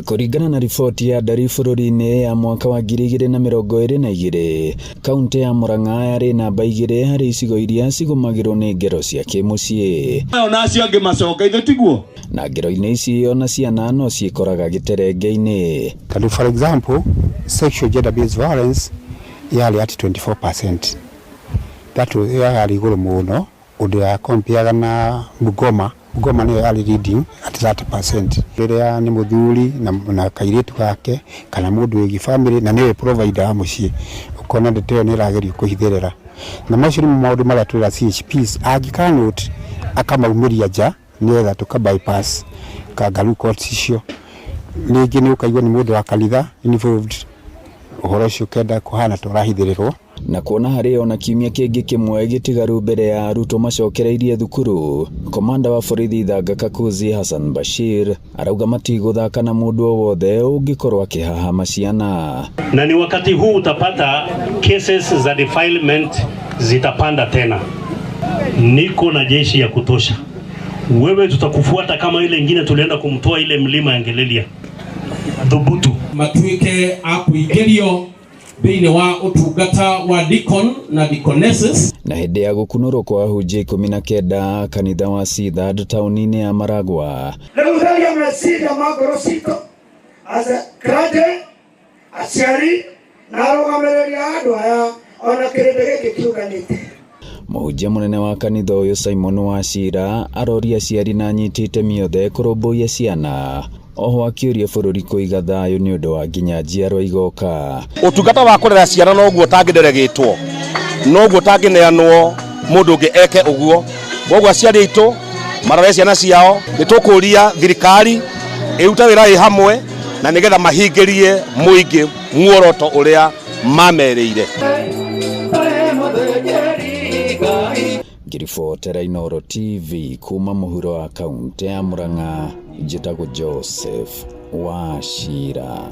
Kuringana na riboti ya ndari bũrũri-inĩ ya mwaka wa 2022, kaunti ya Murang'a yarĩ namba 2 harĩ icigo iria cigũmagĩrwo nĩ ngero cia kĩmũciĩ. Onacio angĩ macoka ithe tiguo. Na ngero-inĩ ici ona ciana no ciĩkoraga gĩterenge-inĩ. Tondũ for example, sexual gender based violence yarĩ at 24%. That was yarĩ igũrũ mũno ũndũ ya compare na Bungoma. Bungoma nĩyo yarĩ leading at 30%. Rĩrĩa nĩ mũthuri na kairĩtu gake kana mũndũ wĩ family na nĩwe provider wa mũciĩ, ukona ndeto ĩyo nĩ ĩragerio kũhithĩrĩra. Na macio nĩ maũndũ marĩa twĩra CHPs angĩkanũti akamaumiria nja nĩgetha tũka bypass kangaroo courts icio. Ningĩ nĩ ũkaigua nĩ mũndũ wa kanitha involved, ũhoro ũcio kenda kũhana tũrahithĩrĩrwo. Na kuona harĩ ona kiumia kĩngĩ kĩmwe gĩtigaru mbere ya arutwo macokereirie thukuru, komanda wa borithi Thanga Kakuzi Hassan Bashir arauga matigũthaka na mũndũ o wothe ũngĩkorwo akĩhahama ciana. Na ni wakati huu utapata cases za defilement zitapanda tena. Niko na jeshi ya kutosha. Wewe tutakufuata kama ile ingine tulienda kumtoa ile mlima ya Ngelelia. Thubutu matuike akuigerio thĩinĩ wa utungata wa deacon na deaconesses. Na hĩndĩ ya gũkunũrwo kwa hunjia 19 kanitha wa Sidad taũni-inĩ ya Maragwa. Rĩutharia meciria ma ngoro citũ as a clergy, aciari na arũgamĩrĩri a andũ aya ona kĩrĩndĩ gĩkĩ kĩuganĩte. Mũhunjia mũnene wa kanitha ũyũ Simon Wachira aroria aciari na anyiti itemi othe kũrũmbũiya ciana. Oho akĩũria bũrũri kũiga thayũ nĩ ũndũ wa nginya njiarwa igoka. Ũtungata wa kũrera ciana noguo tangĩderegĩtwo, noguo tangĩneanwo mũndũ ũngĩ eke ũguo. Koguo aciari aitũ marore ciana ciao, nĩtũkũria thirikari ĩruta wĩra ĩ hamwe na nĩgetha mahingĩrie mũingĩ muoroto ũrĩa mamerĩire. Ngiribotera Inooro TV kuma mũhuro wa kaunti ya Murang'a, njĩtagwo Joseph Wachira.